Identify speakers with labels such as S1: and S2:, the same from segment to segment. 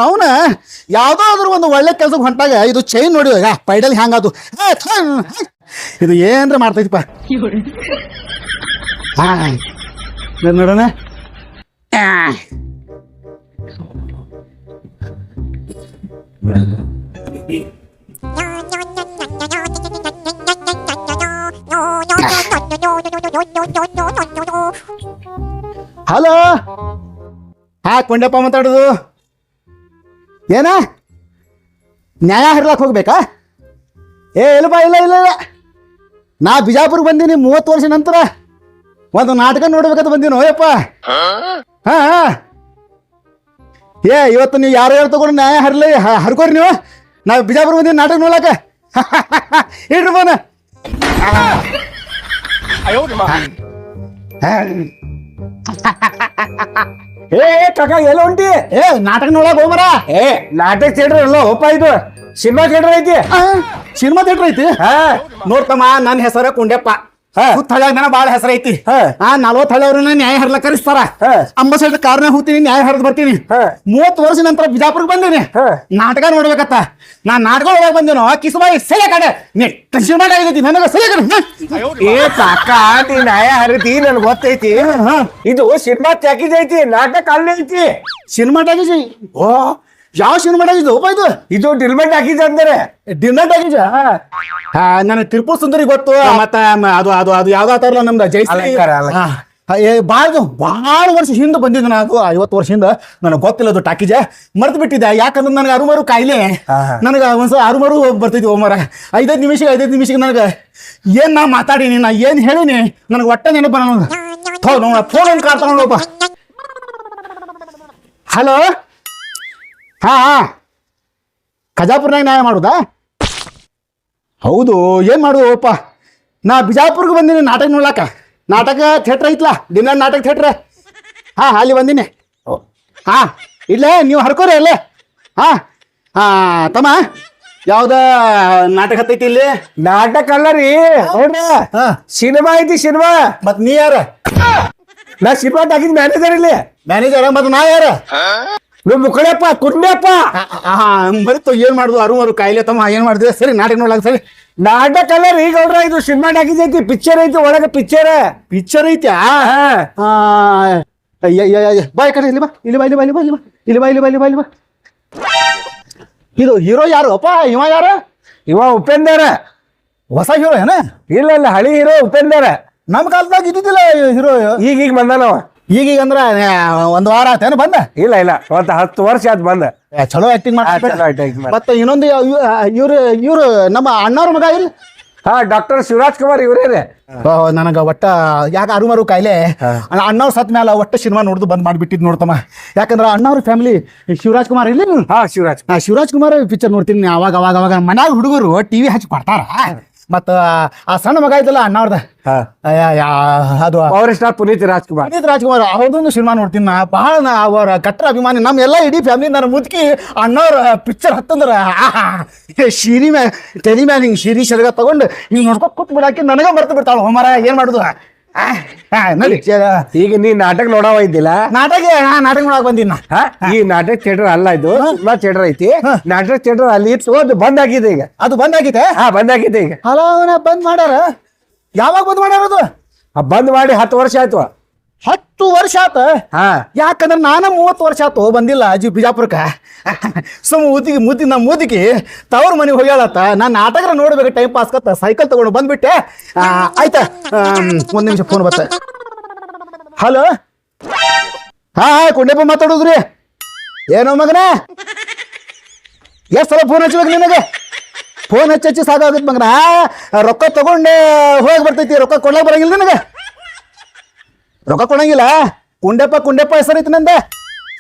S1: ಅವನ ಯಾವ್ದಾದ್ರು ಒಂದು ಒಳ್ಳೆ ಕೆಲ್ಸಕ್ಕೆ ಹೊಂಟಾಗ ಇದು ಚೈನ್ ನೋಡಿ ಪೈಡಲ್ ಹ್ಯಾಂಗದು ಇದು ಏನ್ರ ಮಾಡ್ತೈತಿಪ್ಪ. ನೋಡೋಣ. ಹಲೋ, ಕೊಂಡಪ್ಪ ಮಾತಾಡೋದು. ಏನ ನ್ಯಾಯ ಹರ್ಲಾಕ್ ಹೋಗ್ಬೇಕಾ? ಇಲ್ಲಪ್ಪ, ಇಲ್ಲ ಇಲ್ಲ ಇಲ್ಲ, ನಾ ಬಿಜಾಪುರ್ಗೆ ಬಂದೀನಿ 30 ವರ್ಷ ನಂತರ. ಒಂದು ನಾಟಕ ನೋಡ್ಬೇಕಂತ ಬಂದೀನಿ. ಹೋಯಪ್ಪ, ಹಾ ಇವತ್ತು ನೀವು ಯಾರು ಯಾರು ತಗೊಂಡು ನ್ಯಾಯ ಹರ್ಕೋರಿ ನೀವು. ನಾವು ಬಿಜಾಪುರ ಬಂದೀನಿ ನಾಟಕ ನೋಡ್ಲಾಕ. ಇಡ್ರಿ ಫೋನ್.
S2: ಕಾಕ ಎಲ್ಲ ಹೊಂಟಿ?
S1: ನಾಟಕ ನೋಡಕ್ ಹೋಗ್ಬರ.
S2: ನಾಟಕ ಥಿಯೇಟರ್ ಎಲ್ಲ ಹೋಪ, ಇದು ಸಿನಿಮಾ ಥಿಯೇಟರ್ ಐತಿ.
S1: ಸಿನಿಮಾ ಥಿಯೇಟರ್ ಐತಿ? ನೋಡ್ತಮ್ಮ, ನನ್ನ ಹೆಸರ ಕುಂಡ್ಯಪ್ಪ. ಹಳ್ಯಾಗ ನನ್ನ ಬಾಳ ಹೆಸರು ಐತಿ. 40 ಹಳ್ಳಿಯವ್ರನ್ನ ನ್ಯಾಯ ಹರ್ಲಕ್ ಕರೆಸ್ತಾರ. ಅಂಬಾಸಡರ್ ಕಾರ್ನಾಗ ಹೋಗ್ತೀನಿ, ನ್ಯಾಯ ಹರಿದ್ ಬರ್ತೀನಿ. 30 ವರ್ಷ ನಂತರ ಬಿಜಾಪುರ್ಗೆ ಬಂದೀನಿ ನಾಟಕ ನೋಡ್ಬೇಕತ್ತ. ನಾನ್ ನಾಟಕ ಹೋಗಕ್ ಬಂದೇನೋ ಕಿಸ್ಬಾಯಿ ಸೆಲೆ ಕಡೆ ಆಗೈತಿ ನನಗ ಸೆಲೆ ಕಡೆ.
S2: ಕಾಕ, ನೀ ನ್ಯಾಯ ಹರಿತಿ ನನ್ಗೆ ಗೊತ್ತೈತಿ. ಇದು ಸಿನಿಮಾ ಟ್ಯಾಕೇಜ್ ಐತಿ, ನಾಟಕ ಅಲ್ಲೇ ಐತಿ.
S1: ಸಿನಿಮಾ ಟ್ಯಾಕೇಜ್? ಓ, ಯಾವ ಸಿನಿಮಾ ಟ್ಯಾಕೇಜ್ ಒಪ್ಪ ಇದು?
S2: ಇದು ಡಿಲ್ಮೆಂಟ್ ಹಾಕಿದ ಅಂದ್ರೆ
S1: ಡಿನ್ನರ್ ಟ್ಯಾಕೇಜ್. ನನಗೆ ತ್ರಿಪುರ ಸುಂದರಿ ಗೊತ್ತು. ಮತ್ತ ಅದು ಅದು ಅದು ಯಾವ್ದಾತಾರಲ್ಲ ನಮ್ದು ಜೈಶ್ರೀ. ಭಾಳ ವರ್ಷ ಹಿಂದೆ ಬಂದಿದ್ದೆ ನಾನು. 50 ವರ್ಷದಿಂದ ನನಗೆ ಗೊತ್ತಿಲ್ಲ ಅದು ಟಾಕೀಜ. ಮರ್ತು ಬಿಟ್ಟಿದ್ದೆ, ಯಾಕಂದ್ರೆ ನನಗೆ ಅರುಮರು ಕಾಯಿಲೆ. ನನಗೆ ಒಂದ್ಸಲ ಅರುಮರು ಬರ್ತೈತಿ ಒಮ್ಮರ. 5 ನಿಮಿಷಕ್ಕೆ ನನಗೆ ಏನ್ ನಾ ಮಾತಾಡೀನಿ, ನಾ ಏನ್ ಹೇಳಿನಿ ನನಗೆ ಒಟ್ಟ ನೆನಪ. ನನಗೆ ಫೋನ್ ಒಂದು ಕಾರ್ ತಗೊಂಡೋಪ. ಹಲೋ, ಖಜಾಪುರ್ನಾಗ ನ್ಯಾಯ ಮಾಡುದಾ? ಹೌದು, ಏನ್ ಮಾಡುದಪ್ಪ, ನಾ ಬಿಜಾಪುರ್ಗೆ ಬಂದೀನಿ ನಾಟಕ ನೋಡ್ಲಾಕ. ನಾಟಕ ಥಿಯೇಟ್ರ್ ಐತ್ಲಾ, ಡಿನ್ನರ್ ನಾಟಕ ಥಿಯೇಟ್ರ್. ಅಲ್ಲಿ ಬಂದೀನಿ. ಇಲ್ಲೇ ನೀವು ಹರ್ಕೋರಿ ಅಲ್ಲೇ. ತಮ್ಮ, ಯಾವ್ದ ನಾಟಕ ಹತ್ತೈತಿ ಇಲ್ಲಿ?
S2: ನಾಟಕ ಅಲ್ಲ ರೀ, ಸಿನಿಮಾ ಐತಿ ಸಿನಿಮಾ.
S1: ಮತ್ ನೀ ಯಾರ?
S2: ನಾ ಸಿನಿಮಾ ಹಾಕಿದ್ ಮ್ಯಾನೇಜರ್ ಇಲ್ಲಿ.
S1: ಮ್ಯಾನೇಜರ್? ಮತ್ ನಾ ಯಾರ?
S2: ನೀವು ಮುಕ್ಕಳಪ್ಪ, ಕುಂಡಪ್ಪ.
S1: ಬರೀತು, ಏನ್ ಮಾಡುದು ಅರು ಕಾಯಿಲೆ ತಮ್ಮ, ಏನ್ ಮಾಡಿದ್ವಿ? ಸರಿ, ನಾಟಕ ನೋಡ್ಲಾಕ. ಸರಿ,
S2: ನಾಟಕ ಅಲ್ಲ ರೀ ಗೌಡ್ರ, ಇದು ಸಿನಿಮಾ ಹಾಕಿದ್ ಐತಿ. ಪಿಕ್ಚರ್ ಐತಿ ಒಳಗೆ, ಪಿಕ್ಚರ್
S1: ಐತಿ. ಬಾಯ್ ಕಡೆ, ಇಲ್ಲಿ ಬಾ, ಇಲ್ಲಿ ಬಾ, ಇಲ್ಲಿ ಬಾ, ಇಲ್ಲಿ ಬಾ, ಇಲ್ಲಿ ಬಾ, ಇಲ್ಲಿ ಬಾ, ಇಲ್ಲಿ ಬಾ, ಇಲ್ಲಿ ಬಾ, ಇಲ್ಲಿ ಬಾ. ಇದು ಹೀರೋ ಯಾರು ಅಪ್ಪ? ಇವ ಯಾರು?
S2: ಇವ ಉಪೇಂದರ.
S1: ಹೊಸ ಹೀರೋ ಏನ?
S2: ಇಲ್ಲ ಇಲ್ಲ, ಹಳಿ ಹೀರೋ ಉಪೇಂದರ.
S1: ನಮ್ ಕಾಲದಾಗ ಇದ್ದಿದ್ದಿಲ್ಲ ಹೀರೋ.
S2: ಈಗ ಬಂದಾನವ.
S1: ಈಗೀಗ ಅಂದ್ರ 1 ವಾರ ಆತೇನ ಬಂದ?
S2: ಇಲ್ಲ ಇಲ್ಲ, ಒಂದು 10 ವರ್ಷ ಆಯ್ತು ಬಂದ.
S1: ಚಲೋ ಆಕ್ಟಿಂಗ್ ಮಾಡ್ತಾರೆ. ಮತ್ತೆ ಇನ್ನೊಂದು ಇವ್ರು ನಮ್ಮ ಅಣ್ಣವ್ರ ಮಗ ಇಲ್ಲ?
S2: ಡಾಕ್ಟರ್ ಶಿವರಾಜ್ ಕುಮಾರ್ ಇವರೇ.
S1: ನನಗ ಒಟ್ಟ ಯಾಕೆ ಅರುಮರು ಕಾಯಿಲೆ. ಅಣ್ಣವ್ರ ಸತ್ ಮ್ಯಾಲ ಒಟ್ಟ ಸಿನಿಮಾ ನೋಡ್ದು ಬಂದ್ ಮಾಡ್ಬಿಟ್ಟಿದ್ ನೋಡ್ತಮ್ಮ. ಯಾಕಂದ್ರ ಅಣ್ಣವ್ರ ಫ್ಯಾಮಿಲಿ ಶಿವರಾಜ್ ಕುಮಾರ್ ಇಲ್ಲಿ. ಶಿವರಾಜ್ ಕುಮಾರ್ ಪಿಕ್ಚರ್ ನೋಡ್ತೀನಿ ಅವಾಗ ಅವಾಗ ಅವಾಗ. ಮನ್ಯಾಗ ಹುಡುಗರು ಟಿವಿ ಹಚ್ಚಿ ಕೊಡ್ತಾರ. ಮತ್ತ ಆ ಸಣ್ಣ ಮಗ ಇದ್ದಲ್ಲ ಅಣ್ಣವ್ರದ, ಅದು
S2: ಪವರ್ ಸ್ಟಾರ್ ಪುನೀತ್ ರಾಜ್ಕುಮಾರ್
S1: ಅವ್ರದೊಂದು ಸಿನಿಮಾ ನೋಡ್ತೀನಿ ನಾ. ಬಹಳ ಅವರ ಕಟ್ಟರ ಅಭಿಮಾನಿ. ನಮ್ಮ ಎಲ್ಲ ಇಡೀ ಫ್ಯಾಮಿಲಿ ನನ್ನ ಮುದುಕಿ ಅಣ್ಣವ್ರ ಪಿಕ್ಚರ್ ಹತ್ತಂದ್ರ ಶಿರಿ ಮ್ಯಾಗ ತೆಲಿ ಮ್ಯಾಲ ಹಿಂಗೆ ಶಿರಿ ಶರ್ಗ ತಗೊಂಡು ಹಿಂಗೆ ನೋಡ್ಕೊತ ಕೂತ್ ಬಿಡಾಕಿ ನನಗ ಮರ್ತು ಬಿಡ್ತಾಳ. ಹೋಮರ ಏನ್ ಮಾಡುದು?
S2: ಈಗ ನೀ ನಾಟಕ ನೋಡವ ಇದ್ದಿಲ್ಲ?
S1: ನಾಟಕ ನೋಡಕ್ ಬಂದಿನ.
S2: ಈ ನಾಟಕ ಥಿಯೇಟರ್ ಅಲ್ಲ, ಇದು ಸಿನಿಮಾ ಥಿಯೇಟರ್ ಐತಿ. ನಾಟಕ ಥಿಯೇಟರ್ ಅಲ್ಲಿ ಇತ್ತು, ಅದು ಬಂದ್ ಆಗಿದೆ ಈಗ.
S1: ಅದು ಬಂದ್ ಆಗಿದೆ?
S2: ಬಂದ್ ಆಗಿದೆ ಈಗ.
S1: ಹಲೋ, ಬಂದ್ ಮಾಡ್ಯಾರ? ಯಾವಾಗ ಬಂದ್ ಮಾಡ್ಯಾರ ಅದು?
S2: ಬಂದ್ ಮಾಡಿ 10 ವರ್ಷ ಆಯ್ತು.
S1: 10 ವರ್ಷ ಆತ? ಯಾಕಂದ್ರೆ ನಾನು 30 ವರ್ಷ ಆತು ಬಂದಿಲ್ಲ ಬಿಜಾಪುರಕ್ಕ. ನಮ್ಮ ಮುದುಕಿ ತವ್ರ ಮನೆಗೆ ಹೋಗ್ಯಾಳತ್ತ. ನಾನು ನಾಟಕ ನೋಡ್ಬೇಕು ಟೈಮ್ ಪಾಸ್ ಕತ್ತ ಸೈಕಲ್ ತಗೊಂಡು ಬಂದ್ಬಿಟ್ಟೆ. ಆಯ್ತಾ, 1 ನಿಮಿಷ ಫೋನ್ ಬತ್ತ. ಹಲೋ, ಕುಂಡಪ್ಪ ಮಾತಾಡುದ್ರಿ? ಏನೋ ಮಗನ, ಎಷ್ಟು ಸಲ ಫೋನ್ ಹಚ್ಬೇಕು ನಿನಗೆ? ಫೋನ್ ಹಚ್ಚಿ ಸಾಕಾಗುತ್ತೆ ಮಗನ. ರೊಕ್ಕ ತಗೊಂಡು ಹೋಗಿ ಬರ್ತೈತಿ, ರೊಕ್ಕ ಕೊಡ್ಲಾಕ ಬರಂಗಿಲ್ಲ ನನಗೆ. ರೊಕ್ಕ ಕೊಡಂಗಿಲ್ಲ. ಕುಂಡೆಪ್ಪ ಹೆಸರು ಐತಿ ನಂದ.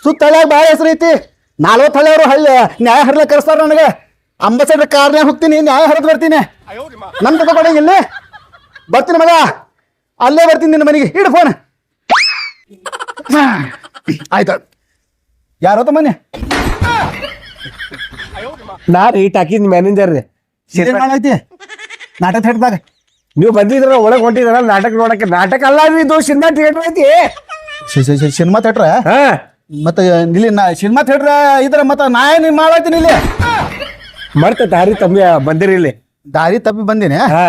S1: ಸುತ್ತಳ್ಯಾಗ ಭಾಳ ಹೆಸರು ಐತಿ. 40 ಹಳ್ಳಿಯವರು ನ್ಯಾಯ ಹರ್ಲಕ್ಕೆ ಕರೆಸ್ತಾರ ನನಗೆ. ಅಂಬಾಸಡರ್ ಕಾರ್ನಾಗ ಹೋಗ್ತೀನಿ, ನ್ಯಾಯ ಹರಿದು ಬರ್ತೀನಿ. ನನ್ ರೊಕ್ಕ ಕೊಡಂಗಿಲ್ಲ. ಬರ್ತೀನಿ ಮಗ, ಅಲ್ಲೇ ಬರ್ತೀನಿ ನಿನ್ನ ಮನೆಗೆ. ಇಡು ಫೋನ್. ಆಯ್ತು. ಯಾರತ್ತ ಮನೆ?
S2: ನಾ ರೀ ಟಾಕೀಸ್ ಮ್ಯಾನೇಜರ್ ರೀ.
S1: ಐತಿ ನಾಟಕ ಥಿಯೇಟರ್ದಾಗ.
S2: ನೀವು ಬಂದಿದ್ರ ಒಳಗೆ ಹೊಂಟಿದ್ರ ನಾಟಕ ನೋಡಕ್ಕೆ. ನಾಟಕ ಅಲ್ಲ, ಇದು ಸಿನಿಮಾ ಥಿಯೇಟರ್ ಐತಿ.
S1: ಸಿನಿಮಾ ಥಿಯೇಟ್ರ
S2: ಹಾ
S1: ಮತ್ತೆ ಇಲ್ಲಿ ಸಿನಿಮಾ ಥಿಯೇಟ್ರ ಇದ್ರ ಮತ್ತೆ ನಾ ಏನು ಮಾಡತ್ತೀನಿ ಇಲ್ಲಿ
S2: ಮರ್ತ ದಾರಿ ತಮ್ಮಿ ಬಂದಿರಿ ಇಲ್ಲಿ
S1: ದಾರಿ ತಪ್ಪಿ ಬಂದಿನಿ
S2: ಹಾ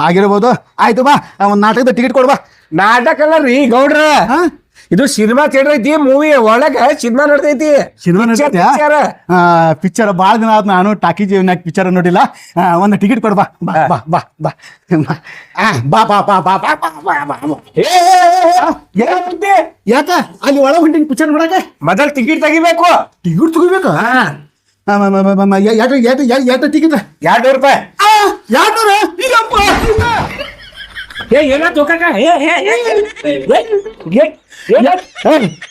S1: ಆಗಿರ್ಬೋದು ಆಯ್ತು ಬಾ ಒಂದು ನಾಟಕದ ಟಿಕೆಟ್ ಕೊಡ್ಬಾ
S2: ನಾಟಕ ಅಲ್ಲ ರೀ ಗೌಡ್ರ ಇದು ಸಿನಿಮಾ ಥಿಯೇಟರ್ ಐತಿ ಮೂವಿ ಒಳಗ ಸಿನಿಮಾ ನಡ್ದೈತಿ
S1: ಸಿನಿಮಾ ಪಿಕ್ಚರ್ ಭಾಳ ದಿನ ಆದ್ ನಾನು ಟಾಕೀಸ್ ಪಿಕ್ಚರ್ ನೋಡಿಲ್ಲ ಒಂದು ಟಿಕೆಟ್ ಕೊಡ್ಬಾ ಬಾ ಬಾ ಬಾ ಬಾ ಬಾ ಬಾ ಬಾ ಬಾ ಬಾ ಬಾ ಬಾ ಬಾ ಯಾಕ ಅಲ್ಲಿ ಒಳಗೆ ಹೊಂಟಿನ ಪಿಕ್ಚರ್ ನೋಡಕ್ಕೆ
S2: ಮೊದಲ್ ಟಿಕೆಟ್ ತೆಗಿಬೇಕು
S1: ಟಿಕೆಟ್ ತಗೋಬೇಕಾ ಎಷ್ಟು ಟಿಕೆಟ್
S2: ₹200 ಏನ ತೋಕಕ್ಕ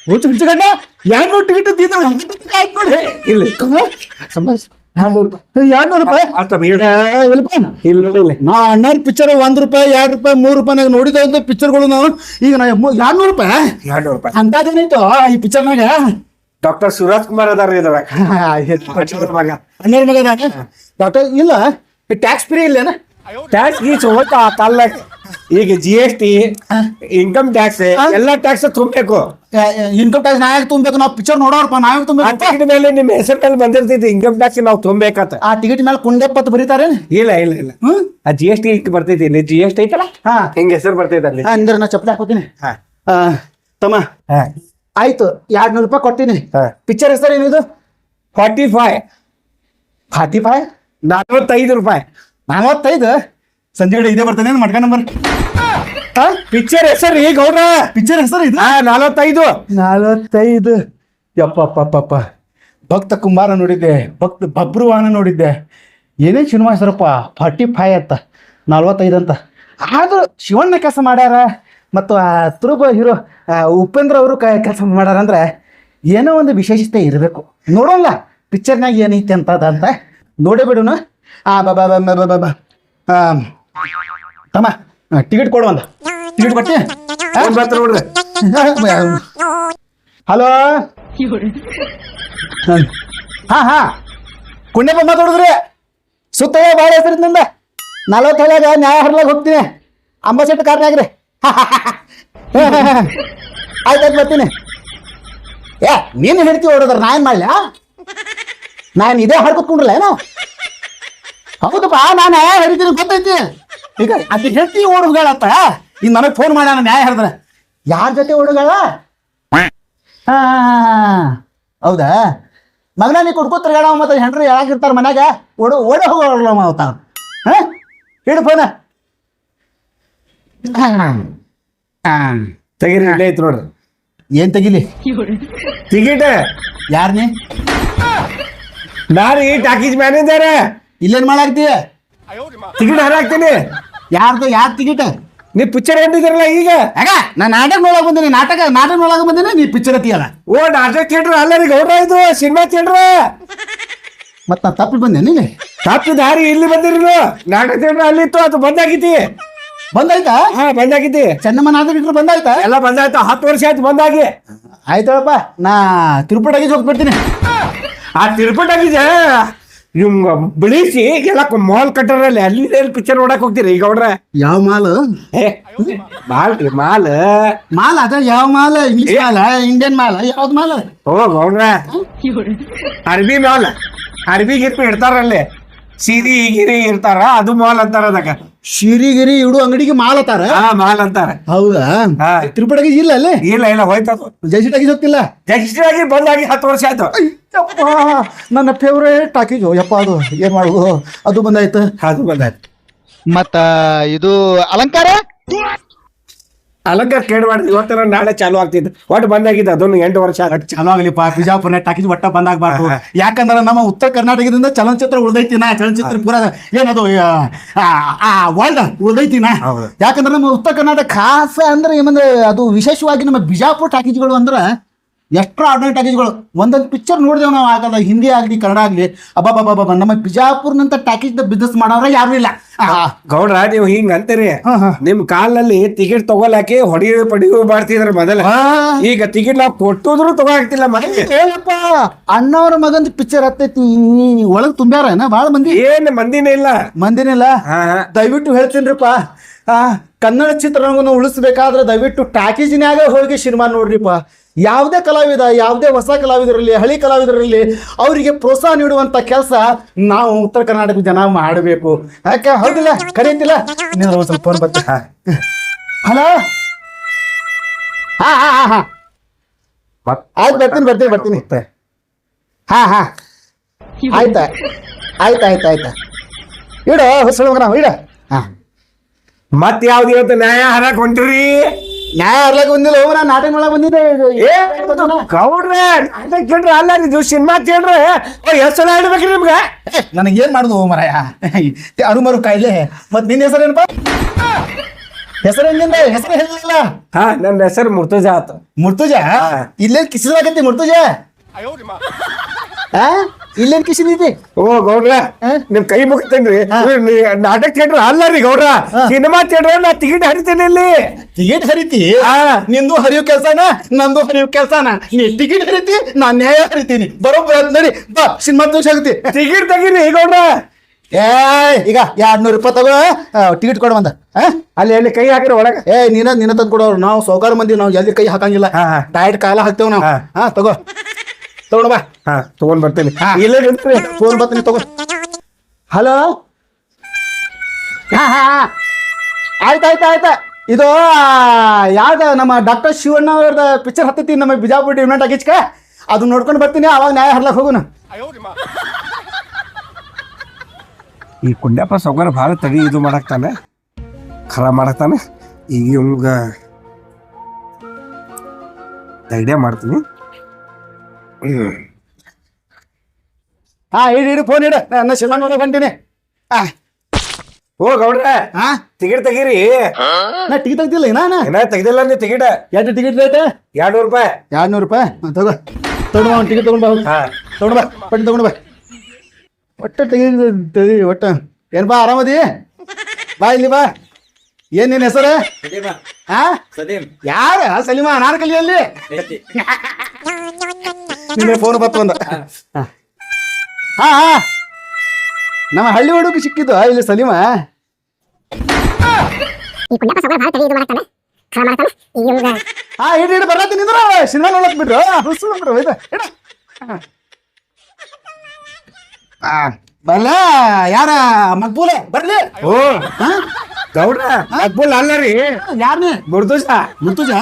S1: ಹುಚ್ಚಗಡ್ಡ 200 ಟಿಕೆಟ್
S2: ಇಲ್ಲಿ
S1: ನಾ ಅಣ್ಣಾರ್ ಪಿಕ್ಚರ್ ₹1 ₹2 ₹3 ನೋಡಿದ ಪಿಕ್ಚರ್ಗಳು ನಾವು ಈಗ ₹200 ಅಂತದೇನಾಯ್ತು ಈ ಪಿಕ್ಚರ್ನಾಗ
S2: ಡಾಕ್ಟರ್ ಸುರಾಜ್ ಕುಮಾರ್ ಅದಾರ ಇದ್ರಾಗ
S1: ಅಣ್ಣಾರ ಮಗ ಡಾಕ್ಟರ್ ಇಲ್ಲ ಟ್ಯಾಕ್ಸ್ ಫ್ರೀ ಇಲ್ಲೇನ
S2: ಟ್ಯಾಕ್ಸ್ ಗೀಸ್ ಹೋಗ್ತಾ ಆ ಕಾಲ್ನಾಗ ಈಗ GST ಇನ್ಕಮ್ ಟ್ಯಾಕ್ಸ್ ಎಲ್ಲಾ ಟ್ಯಾಕ್ಸ್ ತುಂಬಬೇಕು
S1: ಇನ್ಕಮ್ ಟ್ಯಾಕ್ಸ್ ನಾಯಕ್ ತುಂಬಬೇಕು ನಾವು ಪಿಕ್ಚರ್ ನೋಡೋರಪ್ಪ ನಾವೇ ತುಂಬಬೇಕು
S2: ಟಿಕೆಟ್ ಮೇಲೆ ನಿಮ್ಮ ಹೆಸರು ಮೇಲೆ ಬಂದಿರ್ತೈತಿ ಇನ್ಕಮ್ ಟ್ಯಾಕ್ಸ್ ನಾವು ತುಂಬಬೇಕತ್ತ
S1: ಆ ಟಿಕೆಟ್ ಮೇಲೆ ಕುಂಡೆಪ್ಪತ್ತು ಬರೀತಾರೆ
S2: ಇಲ್ಲ ಇಲ್ಲ ಇಲ್ಲ ಆ GST ಬರ್ತೈತಿ ಇಲ್ಲಿ GST ಐತಲ್ಲ ಹಿಂಗ ಹೆಸರು ಬರ್ತೈತಿ ಅಲ್ಲಿ
S1: ಅಂದ್ರೆ ನಾ ಚಪ್ಪಲಿ ಹಾಕೋತೀನಿ ತಮ್ಮ ಆಯ್ತು ₹200 ಕೊಡ್ತೀನಿ ಪಿಕ್ಚರ್ ಹೆಸರು ಏನಿದು
S2: 45 ₹45
S1: 45 ಸಂಜೆ ಕಡೆ ಇದೇ ಬರ್ತಾನೆ ಮಟ್ಕ ನಂಬರ್
S2: ಪಿಕ್ಚರ್ ಹೆಸರು ಈಗ ಗೌಡ್ರ
S1: ಪಿಕ್ಚರ್ ಹೆಸರು ಇದು
S2: 45
S1: ಯಪ್ಪ ಭಕ್ತ ಕುಂಬಾರ ನೋಡಿದ್ದೆ ಭಕ್ತ ಬಬ್ರುವಾನ ನೋಡಿದ್ದೆ ಏನೇ ಸಿನಿಮಾ ಹೆಸರಪ್ಪ 45 ಅಂತ 45 ಅಂತ ಆದ್ರೂ ಶಿವಣ್ಣ ಕೆಲಸ ಮಾಡ್ಯಾರ ಮತ್ತು ಆ ತುರುಬ ಹೀರೋ ಉಪೇಂದ್ರ ಅವರು ಕೆಲಸ ಮಾಡ್ಯಾರ ಅಂದ್ರೆ ಏನೋ ಒಂದು ವಿಶೇಷತೆ ಇರಬೇಕು ನೋಡೋಲ್ಲ ಪಿಕ್ಚರ್ನಾಗ ಏನೈತೆ ಅಂತ ನೋಡೇ ಬಿಡುನು ಬಾ ತಮ್ಮ ಟಿಕೆಟ್ ಕೊಡು ಒಂದು ಟಿಕೆಟ್ ಕೊಟ್ಟಿ
S2: ನೋಡ್ರಿ
S1: ಹಲೋ ಹಾ ಕುಂಡೆಪ್ಪ ಮಾತಾಡಿದ್ರಿ ಸುತ್ತವೇ ಭಾಳ ಹೆಸರು ನಿಂದ 47 ನ್ಯಾಯ ಹರ್ಲಾಗ ಹೋಗ್ತೀನಿ ಅಂಬಾಸೆಟ್ ಕಾರ್ನಾಗ್ರಿ ಆಯ್ತಾಯ್ತು ಬರ್ತೀನಿ ನೀನು ಹೇಳ್ತೀವಿ ಹೊಡೋದ್ರ ನಾ ಏನು ಮಾಡ್ಲ ನಾನು ಇದೇ ಹಾಡ್ಕೊತ್ಕೊಂಡ್ರಲ್ಲ ಏನೋ ಹೌದಪ್ಪ ನಾನು ನ್ಯಾಯ ಹೇಳ್ತೀನಿ ಗೊತ್ತೈತಿ ಈಗ ಅದು ಹೇಳ್ತಿ ಓಡುಗಳತ್ತ ಈಗ ನನಗೆ ಫೋನ್ ಮಾಡ್ಯಾನ ನ್ಯಾಯ ಹೇಳಿದ್ರೆ ಯಾರ ಜೊತೆ ಓಡುಗಳ ಹೌದಾ ಮಗನ ನೀ ಕುಡ್ಕೋತಾರ ಮತ್ತೆ ಹೆಂಡ್ರು ಯಾಕಿರ್ತಾರ ಮನ್ಯಾಗ ಓಡ ಹೋಗೋಲ್ಲ ಮಾವತಾವ ಹೇಳು ಫೋನ
S2: ತೆಗೀರಿ ಇಲ್ಲೇ ಐತಿ ನೋಡ್ರಿ
S1: ಏನ್ ತೆಗಿಲಿ
S2: ಟಿಕೆಟ್
S1: ಯಾರನೇ
S2: ನಾನು ಈ ಟಾಕೀಸ್ ಮ್ಯಾನೇಜರ್
S1: ಇಲ್ಲೇನ್ ಮಾಡಾಕ್ತೀಯ
S2: ಟಿಕೆಟ್ ಹಾಕ್ತೀನಿ
S1: ಯಾರ ಟಿಕೆಟ್
S2: ನೀ ಪಿಕ್ಚರ್ ಹೇಳಿದಿರಲ್ಲ ಈಗ
S1: ಯಾಕ ನಾನು ನಾಟಕ ನೋಡಕ್ ಬಂದಿನಿ ನಾಟಕ ನೋಡಕ್ ಬಂದಿನಿ ನೀ ಪಿಕ್ಚರ್ ಅತಿಯಲ್ಲ
S2: ಓ ನಾಟಕ ಥಿಯೇಟರ್ ಅಲ್ಲ ರೀ ಗೌಡ್ರ ಇದು ಸಿನಿಮಾ ಥಿಯೇಟರ್
S1: ಮತ್ ನಾ ತಪ್ಪಿ ಬಂದೆ ನೀನೆ
S2: ತಪ್ಪು ದಾರಿ ಇಲ್ಲಿ ಬಂದಿರಿ ನಾಟಕ ಥಿಯೇಟರ್ ಅಲ್ಲಿತ್ತು ಅದು ಬಂದಾಗಿತಿ
S1: ಬಂದಾಯ್ತಾ
S2: ಬಂದಾಗಿತಿ
S1: ಚೆನ್ನಮ್ಮ ನಾಟಕ ಬಂದಾಯ್ತಾ
S2: ಎಲ್ಲ ಬಂದಾಯ್ತು 10 ವರ್ಷ ಆಯ್ತು ಬಂದಾಗಿ
S1: ಆಯ್ತಳಪ್ಪ ನಾ ತಿರುಪತಿಗೆ ಹೋಗ್ಬಿಡ್ತೀನಿ
S2: ಆ ತಿರುಪತಿಗೆ ನಿಮ್ಗ ಬಿಳಿಸಿ ಎಲ್ಲ ಮಾಲ್ ಕಟ್ಟರಲ್ಲಿ ಅಲ್ಲಿ ಪಿಕ್ಚರ್ ನೋಡಕ್ ಹೋಗ್ತೀರಿ ಈಗ ಗೌಡ್ರ
S1: ಯಾವ ಮಾಲ್
S2: ಮಾಲ್ ರೀ
S1: ಮಾಲ್ ಅದ ಯಾವ mall English mall Indian mall ಯಾವ್ದು ಮಾಲ್
S2: ಓ ಗೌಡ್ರ ಅರ್ಬಿ ಮಾಲ್ ಅರ್ಬಿ ಗಿರ್ಬಿ ಇಡ್ತಾರಲ್ಲಿ ಸೀರಿ ಗಿರಿ ಇರ್ತಾರ ಅದು ಮಾಲ್ ಅಂತಾರ ಅದಕ್ಕ
S1: ಶಿರಿಗಿರಿ ಇಡು ಅಂಗಡಿಗೆ ಮಾಲ್ ಅತ್ತಾರ
S2: ಮಾಲ್ ಅಂತಾರ
S1: ಹೌದಾ ತಿರುಪತಿಗೆ ಇಲ್ಲ ಅಲ್ಲೇ
S2: ಇಲ್ಲ ಹೋಯ್ತದು
S1: ಜೈಸಿ ಟಾಕೀಸ್ ಹೋಗ್ತಿಲ್ಲ
S2: ಜಗಿಸ್ಟಾಗಿ ಬಂದಾಗಿ 10 ವರ್ಷ ಆಯ್ತು
S1: ನನ್ನ ಫೇವ್ರೇಟ್ ಟಾಕೀಸ್ ಯಪ್ಪ ಅದು ಏನ್ ಮಾಡುದು ಅದು ಬಂದಾಯ್ತು ಮತ್ತ ಇದು ಅಲಂಕಾರ
S2: ಕೇಳಬಾರ್ದು ಇವತ್ತರ ನಾಳೆ ಚಾಲು ಆಗ್ತಿದ್ದು ಒಟ್ಟು ಬಂದಾಗಿದ್ದು ಅದನ್ನು 8 ವರ್ಷ
S1: ಚಾಲು ಆಗ್ಲಿಪ್ಪ ಬಿಜಾಪುರ ಟಾಕೀಸ್ ಒಟ್ಟ ಬಂದಾಗಬಾರ್ದು ಯಾಕಂದ್ರೆ ನಮ್ಮ ಉತ್ತರ ಕರ್ನಾಟಕದಿಂದ ಚಲನಚಿತ್ರ ಉಳ್ದೈತಿ ನಾ ಚಲನಚಿತ್ರ ಪೂರ ಏನದು ವರ್ಲ್ಡ್ ಉಳ್ದೈತಿ ನಾ ಯಾಕಂದ್ರೆ ನಮ್ಮ ಉತ್ತರ ಕರ್ನಾಟಕ ಖಾಸ ಅಂದ್ರೆ ಏನಂದ್ರೆ ಅದು ವಿಶೇಷವಾಗಿ ನಮ್ಮ ಬಿಜಾಪುರ ಟಾಕೀಸ್ಗಳು ಅಂದ್ರೆ ಎಕ್ಸ್ಟ್ರಾ ಆರ್ಡಿನರಿ ಟಾಕೀಸ್ಗಳು ಒಂದೊಂದು ಪಿಕ್ಚರ್ ನೋಡಿದೆವು ನಾವು ಆಗಲ್ಲ ಹಿಂದಿ ಆಗಲಿ ಕನ್ನಡ ಆಗಲಿ ಅಬ್ಬಬ್ಬಬ್ಬ ನಮ್ಮ ಬಿಜಾಪುರ್ನಂತ ಟಾಕೀಸ್ ಬಿಸ್ನೆಸ್ ಮಾಡೋರ ಯಾರು ಇಲ್ಲ
S2: ಗೌಡ್ರ ನೀವು ಹಿಂಗ ಅಂತೀರಿ ನಿಮ್ ಕಾಲಲ್ಲಿ ಟಿಕೆಟ್ ತಗೊಳಕ್ಕೆ ಹೊಡಿಯೋ ಮಾಡ್ತಿದ್ರ ಮೊದಲ ಈಗ ಟಿಕೆಟ್ ನಾವು ಕೊಟ್ಟಿದ್ರು ತಗೋಗ್ತಿಲ್ಲ ಮನೆ
S1: ಏನಪ್ಪ ಅಣ್ಣವ್ರ ಮಗಂದ ಪಿಕ್ಚರ್ ಹತ್ತೈತಿ ಒಳಗ್ ತುಂಬ್ಯಾರ ಭಾಳ ಮಂದಿ
S2: ಏನ್ ಮಂದಿನೇ ಇಲ್ಲ
S1: ದಯವಿಟ್ಟು ಹೇಳ್ತೀನ್ರಿಪ್ಪ ಕನ್ನಡ ಚಿತ್ರರಂಗವನ್ನು ಉಳಿಸ್ಬೇಕಾದ್ರೆ ದಯವಿಟ್ಟು ಟಾಕೀಜಿನ್ಯಾಗ ಹೋಗಿ ಸಿನಿಮಾ ನೋಡ್ರಿಪ್ಪ. ಯಾವುದೇ ಕಲಾವಿದ, ಯಾವುದೇ ಹೊಸ ಕಲಾವಿದರಲ್ಲಿ, ಹಳಿ ಕಲಾವಿದರಲ್ಲಿ ಅವರಿಗೆ ಪ್ರೋತ್ಸಾಹ ನೀಡುವಂಥ ಕೆಲಸ ನಾವು ಉತ್ತರ ಕರ್ನಾಟಕ ಜನ ಮಾಡಬೇಕು. ಯಾಕೆ ಹೌದಿಲ್ಲ? ಕರೀತಿಲ್ಲ ನೀವು ಸ್ವಲ್ಪ ಫೋನ್ ಬರ್ತ. ಹಲೋ, ಹಾ ಆಯ್ತು, ಬರ್ತೀನಿ. ಹಾ ಆಯ್ತಾ ಇಡ ಹೊಸ ನಾವು ಇಡ. ಹಾ,
S2: ಮತ್ ಯಾವ್ದು ಇವತ್ತು ನ್ಯಾಯ ಹರಕ್ ಹೊಂಟ್ರಿ?
S1: ನ್ಯಾಯ ಹರ್ಲಕ್ ಬಂದಿಲ್ಲ, ಹೋಗ ನಾನು ನಾಟಕ ಮಾಡಕ್ ಬಂದಿದ್ದೆ.
S2: ಗೌಡ್ರೆ ನಾಟಕ ಕೇಳ್ರಿ, ಅಲ್ಲ ನೀವು ಸಿನಿಮಾ ಕೇಳ್ರಿ. ಎಷ್ಟು ಸಲ ಹೇಳ್ಬೇಕ್ರಿ ನಿಮ್ಗೆ?
S1: ನನಗೇನ್ ಮಾಡುದು ಮರಾಯ, ಅರುಮರು ಕಾಯಿಲೆ. ಮತ್ ನಿನ್ನ ಹೆಸರೇನಪ್ಪ? ಹೆಸರು ಹೇಳಿಲ್ಲ.
S2: ಹಾ, ನನ್ನ ಹೆಸರು ಮುರ್ತುಜಾ ಆತ.
S1: ಮುರ್ತುಜಾ? ಇಲ್ಲೇನ್ ಕಿಸಿದಾಗತ್ತಿ ಮುರ್ತುಜಾ? ಇಲ್ಲೇನ್ ಕಿಸಿದೈತಿ?
S2: ಓ ಗೌಡ್ರ, ನಿಮ್ ಕೈ ಮುಗಿತೇನ್ರಿ. ನಾಟಕ ಥಿಯೇಟರ್ ಅಲ್ಲ ರೀ ಗೌಡ್ರ, ಸಿನಿಮಾ ಥಿಯೇಟರ್. ನಾ ಟಿಕೆಟ್ ಹರಿತೇನೆ ಇಲ್ಲಿ.
S1: ಟಿಕೆಟ್ ಹರಿತಿ? ನಿಂದು ಹರಿಯೋ ಕೆಲ್ಸನ, ನಂದು ಹರಿಯೋ ಕೆಲ್ಸನ. ನೀ ಟಿಕೆಟ್ ಹರಿತಿ, ನಾನ್ ನ್ಯಾಯ ಹರಿತೀನಿ. ಬರೋಬ್ಬರ ನಡಿ ಬಾ, ಸಿನಿಮಾ ತೋರ್ಸಾಗತಿ.
S2: ಟಿಕೆಟ್ ತೆಗೀರಿ ಗೌಡ್ರ.
S1: ಈಗ 200 ರೂಪಾಯಿ ತಗೋ, ಟಿಕೆಟ್ ಕೊಡ ಬಂದ.
S2: ಅಲ್ಲಿ ಕೈ ಹಾಕಿರಿ ಒಳಗೆ.
S1: ನಿನ್ನ ತಂದು ಕೊಡೋರು. ನಾವು ಸೌಕಾರ ಮಂದಿ, ನಾವು ಜಲ್ದಿ ಕೈ ಹಾಕಂಗಿಲ್ಲ. ಡೈರೆಕ್ಟ್ ಕಾಲ ಹಾಕ್ತೇವ್ ನಾವು. ತಗೋ ತಗೊಂಡ್ ಬಾ.
S2: ತಗೊಂಡ್ ಬರ್ತೇನೆ.
S1: ಫೋನ್ ಬರ್ತೀನಿ ತಗೋ. ಹಲೋ, ಆಯ್ತಾ. ಇದು ಯಾವ್ದ ನಮ್ಮ ಡಾಕ್ಟರ್ ಶಿವಣ್ಣ ಅವ್ರದ ಪಿಕ್ಚರ್ ಹತ್ತೈತಿ ನಮ್ಮ ಬಿಜಾಪುರ ಡಿವಿಡೆಂಟ್ ಆಗಿಚ್ಕ. ಅದು ನೋಡ್ಕೊಂಡು ಬರ್ತೀನಿ, ಅವಾಗ ನ್ಯಾಯ ಹರ್ಲಕ್ ಹೋಗುನ.
S2: ಈ ಕುಂಡ್ಯಪ್ಪ ಸೌಕರ್ಯ ಭಾಳ ತಡಿ ಇದು ಮಾಡಕ್ತಾನೆ, ಖರಾಬ್ ಮಾಡಕ್ತಾನೆ. ಈಗ ಇವಂಗ ಐಡಿಯಾ ಮಾಡ್ತೀನಿ.
S1: ಇಡು ಫೋನ್ ಇಡು, ನನ್ನ ಶಿವಣ್ಣ ನೋಡಕ್ ಹೊಂಟೀನಿ.
S2: ಓ ಗೌಡ್ರ, ಟಿಕೆಟ್ ತೆಗೀರಿ.
S1: ನಾ ಟಿಕೆಟ್ ತೆಗ್ದಿಲ್ಲ
S2: ಏನ ತೆಗ್ದಿಲ್ಲ ನೀವು ಟಿಕೆಟ್.
S1: ಎಷ್ಟು ಟಿಕೆಟ್ ರೇಟ್?
S2: 200 ರೂಪಾಯಿ.
S1: 200 ರೂಪಾಯಿ ತಗೋ. ತಗೊಂಡ್ ಬಾ, ಟಿಕೆಟ್ ತಗೊಂಡ್ ಬಾ. ತಗೊಂಡ್ ಬಾ, ಪಟ್ಟಿ ತಗೊಂಡ್ ಬಾ. ತೆಗಿ ಒಟ್ಟ. ಏನ್ ಬಾ, ಆರಾಮದಿ? ಬಾ ಇಲ್ಲಿ ಬಾ. ಏನ್ ನಿನ್ ಹೆಸರು? ಯಾರ ಸಲೀಮಾ? ನಾನು ಕಲಿಯಲ್ಲಿ ನಿನ್ನ ಫೋನ್ ಬತ್ತು ಅಂದ. ಹಾ, ನಮ್ಮ ಹಳ್ಳಿ ಹುಡುಗ ಸಿಕ್ಕಿದ್ದು ಇಲ್ಲಿ ಸಲೀಮಾ. ಇಡು ಬರ್ಲಾತೀನಿ ನಿಂದ್ರ, ಸಿನಿಮಾ ನೋಡಕ್ ಬಿಡ್ರು. ಬರ್ಲ ಯಾರ ಮಕ್ಬೂಲೆ ಬರ್ಲಿ.
S2: ಓ ಗೌಡ್ರ, ಮಕ್ಬೂಲ್ ಅಲ್ಲ ರೀ.
S1: ಯಾರನೇ? ಮುರ್ತುಜಾ.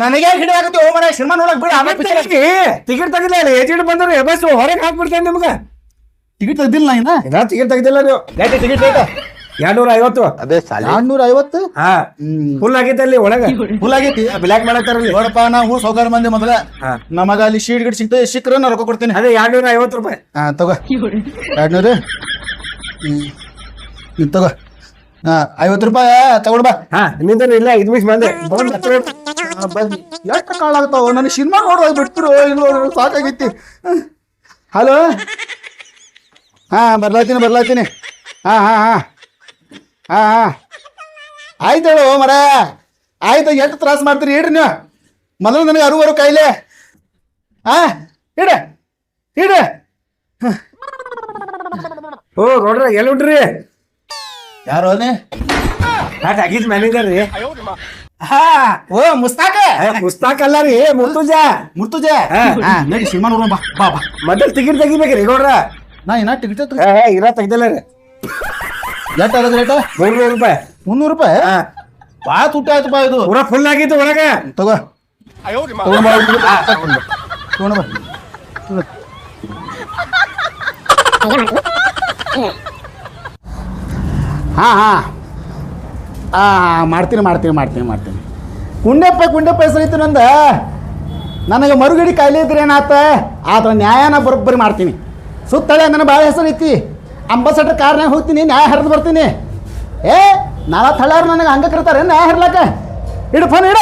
S1: ನನಗೆ ಹಿಡಿಯಾಗತ್ತೆ. ಹೋಗ ಮನೆ ಸಿನಿಮಾ ನೋಡಕ್ ಬಿಡ.
S2: ಟಿಕೆಟ್ ತೆಗಿಲ್ಲ, ಏಜೆಂಟ್ ಬಂದ್ರೆ ಬಸ್ ಹೊರಗೆ ಹಾಕ್ಬಿಡ್ತೇನೆ ನಿಮ್ಗೆ.
S1: ಟಿಕೆಟ್ ತೆಗ್ದಿಲ್ಲ ನಾ
S2: ಟಿಕೆಟ್ ತೆಗ್ದಿಲ್ಲ ನೀವು.
S1: Ticket rate
S2: 250.
S1: ಅದೇ 250.
S2: ಫುಲ್ ಆಗೈತೆ ಅಲ್ಲಿ ಒಳಗೆ.
S1: ಫುಲ್ ಆಗೈತಿ.
S2: ಬ್ಲ್ಯಾಕ್ ಮಾಡತ್ತಾರಲ್ಲಿ.
S1: ನೋಡಪ್ಪ, ನಾವು ಸೌಕಾರ ಮಂದಿ ಮೊದಲ. ನಮಗ ಅಲ್ಲಿ ಶೀಟ್ ಗಿಟ್ ಸಿಗ್ತದೆ, ಸಿಕ್ಕರೆ ನಾ ರೊಕ್ಕ ಕೊಡ್ತೀನಿ.
S2: ಅದೇ 250 ರೂಪಾಯಿ.
S1: ತಗೋ 200. ತಗೋ 50 ರೂಪಾಯಿ ತಗೊಂಡ್ ಬಾ.
S2: ನಿಂದ ಇಲ್ಲ 5 ನಿಮಿಷ ಬಂದೆ.
S1: ಎಷ್ಟು ಕಾಳಾಗ್ತಾವ ನನಗೆ ಸಿನಿಮಾ ನೋಡುವಾಗ ಬಿಡ್ತಿರು. ಇಲ್ಲ ಸಾಕಾಗೈತಿ. ಹಲೋ, ಬರ್ಲಾತೀನಿ. ಆಯ್ತು ಹೇಳು ಮರ. ಆಯ್ತು, ಎಷ್ಟು ತ್ರಾಸ ಮಾಡ್ತೀರಿ ಇಡ್ರಿ ನೀವು. ಮೊದಲು ನನಗೆ ಅರುವರು ಕಾಯಿಲೆ. ಇಡ.
S2: ಓ ನೋಡ್ರಿ, ಎಲ್ಲಿ ಉಂಟ್ರಿ?
S1: ಯಾರು
S2: ಟಾಕೀಸ್ ಮ್ಯಾನೇಜರ್ ರೀ.
S1: ಓ ಮುಸ್ತಾಕ.
S2: ಮುಸ್ತಾಕ್ ಅಲ್ಲ ರೀ, ಮುರ್ತುಜಾ.
S1: ನಡಿ ಸಿನಿಮಾ ನೋಡೋಣ ಬಾ.
S2: ಮೊದಲು ಟಿಕೆಟ್ ತೆಗಿಬೇಕ್ರಿ ಗೌಡ್ರ.
S1: ನಾ ಏನ ಟಿಕೆಟ್
S2: ಇರ ತೆಗ್ದಿಲ್ಲ ರೀ.
S1: ಎಷ್ಟು ಆಗದ ರೇಟ?
S2: 300 ರೂಪಾಯಿ.
S1: 300 ರೂಪಾಯಿ? ಭಾಳ ತುಟ್ಟಿ ಆಯ್ತಪ್ಪ ಇದು.
S2: ಪೂರಾ ಫುಲ್ ಆಗಿತ್ತು ಒಳಗೆ.
S1: ತಗೋ ತಗೊಂಡ್ ಬಾ. ಮಾಡ್ತೀನಿ. ಕುಂಡೆಪ್ಪ ಹೆಸರೈತಿ ನಂದ. ನನಗೆ ಮರುಗಡಿ ಕಾಯಿಲೆ ಇದ್ರೆ ಏನಾತ, ಆದ್ರೆ ನ್ಯಾಯನ ಬರೋಬ್ಬರಿ ಮಾಡ್ತೀನಿ. ಸುತ್ತಳೆ ನನ್ನ ಭಾಳ ಹೆಸರೈತಿ. ಅಂಬಾಸಡರ್ ಕಾರ್ನಾಗ ಹೋಗ್ತೀನಿ, ನ್ಯಾಯ ಹರಿದು ಬರ್ತೀನಿ. ನಾಳೆ ಥಳಾರು ನನಗೆ ಹಂಗೆ ಕರ್ತಾರೆ ನ್ಯಾಯ ಹರ್ಲಾಕ. ಇಡು ಫೋನ್ ಇಡ.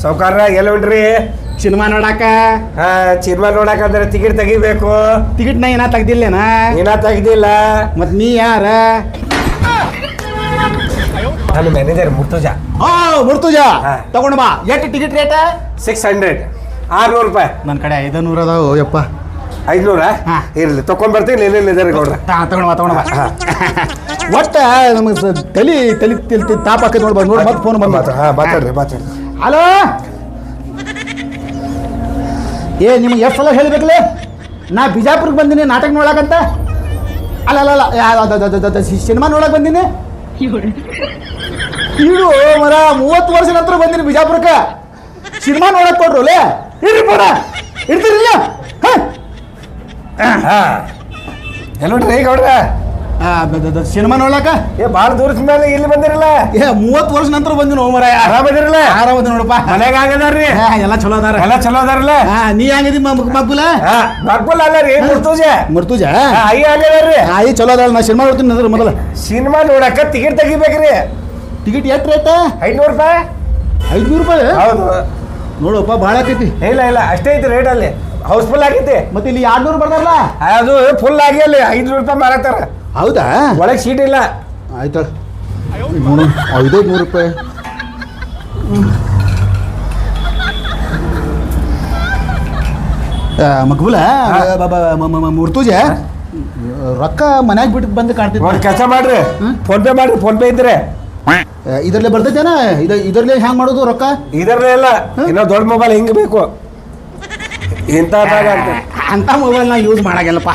S2: ಸೌಕಾರ ಎಲ್ಲ ಉಂಟ್ರಿ?
S1: ಸಿನಿಮಾ ನೋಡಾಕ.
S2: ಸಿನಿಮಾ ನೋಡಾಕ ಅಂದ್ರೆ ಟಿಕೆಟ್ ತೆಗಿಬೇಕು.
S1: ಟಿಕೆಟ್ ನಾ ಏನ ತೆಗ್ದಿಲ್ಲೇನಾ?
S2: ಏನ ತೆಗ್ದಿಲ್ಲ.
S1: ಮತ್ ನೀ ಯಾರ?
S2: ನಾನು ಮ್ಯಾನೇಜರ್ ಮುರ್ತುಜಾ.
S1: ಮುರ್ತುಜಾ ತಗೊಂಡ್ ಬಾ. ಎಷ್ಟು ಟಿಕೆಟ್ ರೇಟ್?
S2: 600. 600 ರೂಪಾಯಿ.
S1: ನನ್ನ ಕಡೆ 500 ಅದಾವ. ಯಪ್ಪ
S2: 500 ಇರ್ಲಿ ತಕೊಂಡ್ ಬರ್ತೀನಿ ಏನೇನು ಇದಾರೆ ಗೌಡ್ರ
S1: ತಗೊಂಡ ಬಾ ಒಟ್ಟ ನಮಗೆ ತಲಿ ತಾಪ ಹಾಕಿ ನೋಡಿ ನೋಡಿ ಮತ್ತೆ ಫೋನ್ ಬಂದ
S2: ಮಾತಾಡ್ರಿ
S1: ಹಲೋ ಏ ನಿಮ್ಗೆ ಎಷ್ಟು ಸಲ ಹೇಳಿಬೇಕಲ್ಲ ನಾ ಬಿಜಾಪುರಕ್ಕೆ ಬಂದೀನಿ ನಾಟಕ ನೋಡಕಂತ ಅಲ್ಲ ಸಿನಿಮಾ ನೋಡಕ್ ಬಂದೀನಿ ಇಡು ಮರ 30 ವರ್ಷ ನಂತರ ಬಂದೀನಿ ಬಿಜಾಪುರಕ್ಕೆ ಸಿನಿಮಾ ನೋಡಕ್ ಕೊಡ್ರೋಲೆ ಇರ್ರಿ ಪೋಣ ಇರ್ತೀರಿಲ್ಲ
S2: ಎಲ್ಲೋಡ್ರಿ ಗೌಡ್ರ
S1: ಸಿನಿಮಾ ನೋಡ್ಲಕ
S2: ಭಾಳ ದೂರದ ಮೇಲೆ ಇಲ್ಲಿ ಬಂದಿರಲ್ಲ
S1: 30 ವರ್ಷ ನಂತರ ಬಂದಿನ ಮರ
S2: ಆರಾಮದಿರಲ್ಲ
S1: ಆರಾಮದ ನೋಡಪ್ಪ
S2: ಮನೆಗೆ ಆಗದಾರ್ರಿ
S1: ಎಲ್ಲ ಚಲೋ ಅದಾರಲ್ಲ ನೀ ಹೆಂಗದಿ ಮಗ್ಬುಲ
S2: ಮಗ್ಬುಲ್ ಅಲ್ಲ ರೀ
S1: ಮುರ್ತುಜ
S2: ಅಯ್ಯ ಆಗದಾರ್ರಿ
S1: ಆಯಿ ಚಲೋ ಅದಾರ ನಾ ಸಿನಿಮಾ ನೋಡ್ತೀನಿ ಮೊದಲ
S2: ಸಿನಿಮಾ ನೋಡಕ ಟಿಕೆಟ್ ತೆಗಿಬೇಕ್ರಿ
S1: ಟಿಕೆಟ್ ಎಷ್ಟು ರೇಟ್
S2: 500 ರೂಪಾಯಿ
S1: 500 ರೂಪಾಯಿ
S2: ಹೌದು
S1: ನೋಡಪ್ಪ ಭಾಳ ಆಕೈತಿ
S2: ಇಲ್ಲ ಅಷ್ಟೇ ಐತಿ ರೇಟ್ ಅಲ್ಲಿ ಹೌಸ್ಫುಲ್ ಆಗೈತಿ
S1: ಮತ್ತೆ ಇಲ್ಲಿ 200 ಬರ್ದಾರಲ್ಲ
S2: ಅದು ಫುಲ್ ಆಗಿ ಅಲ್ಲಿ 500 ರೂಪಾಯಿ ಮಾರತಾರ
S1: ಹೌದಾ
S2: ಒಳಗೆ ಸೀಟ್ ಇಲ್ಲ
S1: ಆಯ್ತಾ ನೋಡು 500 ರೂಪಾಯಿ ಮಕ್ಬುಲ ಮುರ್ತುಜ ರೊಕ್ಕ ಮನ್ಯಾಗ ಬಿಟ್ಟು ಬಂದು ಕಾಣ್ತಿದ್ದೆ
S2: ಒಂದು ಕೆಲಸ ಮಾಡ್ರಿ ಫೋನ್ ಪೇ ಇದ್ರೆ
S1: ಇದರಲ್ಲೇ ಬರ್ತೈತೇನ ಇದರಲ್ಲೇ ಹ್ಯಾಂಗ್ ಮಾಡೋದು ರೊಕ್ಕ
S2: ಇದರಲ್ಲೇ ಇಲ್ಲ ಇನ್ನೂ ದೊಡ್ಡ ಮೊಬೈಲ್ ಹಿಂಗೆ ಬೇಕು ಇಂಥದಾಗ
S1: ಅಂತ ಮೊಬೈಲ್ ನಾ ಯೂಸ್ ಮಾಡಾಗಿಲ್ಲಪ್ಪ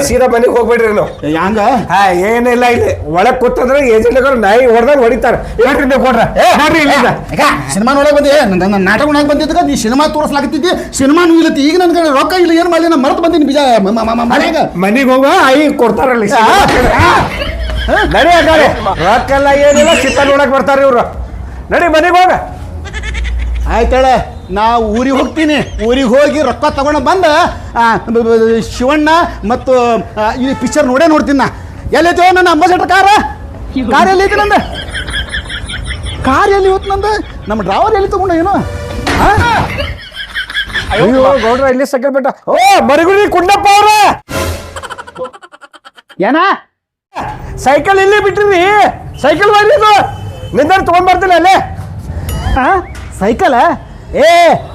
S2: ಸೀದಾ ಮನೆಗೆ ಹೋಗ್ಬೇಡ್ರಿ ನೀವು
S1: ಹಂಗ
S2: ಏನಿಲ್ಲ ಇಲ್ಲಿ ಒಳಗೆ ಕೂತಂದ್ರೆ ಏಜೆಂಟ್ಗಳು ನಾಯಿ ಹೊಡೆದಾಗ ಹೊಡಿತಾರೆ ಹೇಳ್ರಿ ನೀವು ಕೊಡ್ರ
S1: ಸಿನಿಮಾ ನೋಡಕ್ ಬಂದಿ ನನ್ನ ನಾಟಕ ನೋಡಕ್ ಬಂದಿದ್ದ ನೀ ಸಿನಿಮಾ ತೋರಿಸ್ಲಾಕತ್ತಿದ್ದಿ ಸಿನಿಮಾ ಇಲ್ಲತಿ ಈಗ ನನ್ನ ಕಡೆ ರೊಕ್ಕ ಇಲ್ಲ ಏನು ಮಾಡಿ ನಾ ಮರೆತು ಬಂದೀನಿ ಬಿಜಾ
S2: ಮನೆಗೆ ಹೋಗ ಐ ಕೊಡ್ತಾರಲ್ಲಿ ನಡಿ ಅಗಾರೆ ರೊಕ್ಕೆಲ್ಲ ಏನಿಲ್ಲ ಚಿತ್ತ ನೋಡಕ್ ಬರ್ತಾರೆ ಇವ್ರು ನಡಿ ಮನೆಗೆ ಹೋಗ
S1: ಆಯ್ತಾಳ ನಾ ಊರಿಗೆ ಹೋಗ್ತೀನಿ ಊರಿಗೆ ಹೋಗಿ ರೊಕ್ಕ ತಗೊಂಡು ಬಂದ ಶಿವಣ್ಣ ಮತ್ತು ಈ ಪಿಕ್ಚರ್ ನೋಡ್ತೀನಿ ನಾ ಎಲ್ಲೈತೋ ನನ್ನ ಅಂಬಾಸೆಡರ್ ಕಾರ್ ಎಲ್ಲೈತಿ ನಂದು ಕಾರ್ ಎಲ್ಲಿ ಹೋತ್ ನಂದು ನಮ್ಮ ಡ್ರೈವರ್ ಎಲ್ಲಿ ತಗೊಂಡ ಏನು
S2: ಅಯ್ಯೋ ಗೌಡ್ರ ಇಲ್ಲಿ ಸೈಕಲ್ ಬಿಟ್ಟ ಓ ಮರಿಗುಡಿ ಕುಂಡಪ್ಪ ಅವ್ರ
S1: ಏನ
S2: ಸೈಕಲ್ ಇಲ್ಲಿ ಬಿಟ್ರಿ ಸೈಕಲ್ ಬರ್ರಿ ನಿಂದ ತಗೊಂಡ್ ಬರ್ತೀನಿ ಅಲ್ಲೇ
S1: ಸೈಕಲ್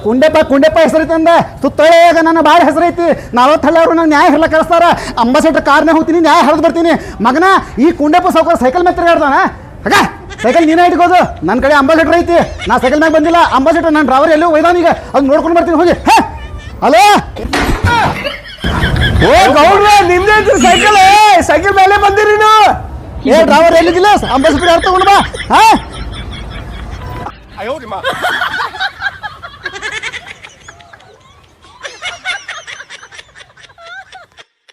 S1: ಕುಂಡೆಪ್ಪ ಹೆಸರೈತಿ ಅಂದ ತುತ್ತಳೆಯಾಗ ನನ್ನ ಭಾಳ ಹೆಸರೈತಿ 40 ಹಳ್ಳಿ ನನ್ನ ನ್ಯಾಯ ಹರ್ಲ ಕಳಿಸ್ತಾರ ಅಂಬಾಸೆಡರ್ ಕಾರ್ನೇ ಹೋಗ್ತೀನಿ ನ್ಯಾಯ ಹರಿದು ಬರ್ತೀನಿ ಮಗನ ಈ ಕುಂಡೆಪ್ಪ ಸೌಕರ್ ಸೈಕಲ್ ಮೇಲೆ ತಿರುಗಾಡ್ದಾನ ಹಾಗ ಸೈಕಲ್ ನೀನೇ ಇಟ್ಕೋದು ನನ್ನ ಕಡೆ ಅಂಬಾಸೆಡರ್ ಐತಿ ನಾ ಸೈಕಲ್ ಮ್ಯಾಗ ಬಂದಿಲ್ಲ ಅಂಬಾಸೆಡರ್ ನನ್ನ ಡ್ರೈವರ್ ಎಲ್ಲೂ ಒಯ್ದಾನೀಗ ಅದು ನೋಡ್ಕೊಂಡು ಬರ್ತೀನಿ ಹೋಗಿ ಹಲೋ
S2: ಓ ಗೌಡ್ರ ನಿಂದೆ ಸೈಕಲ್ ಮೇಲೆ ಬಂದಿರಿ ನೀವು
S1: ಡ್ರೈವರ್ ಎಲ್ಲಿದ್ದಿಲ್ಲ ಅಂಬಾಸೆಡರ್ ಯಾರು ತಗೊಂಡು ಬಾ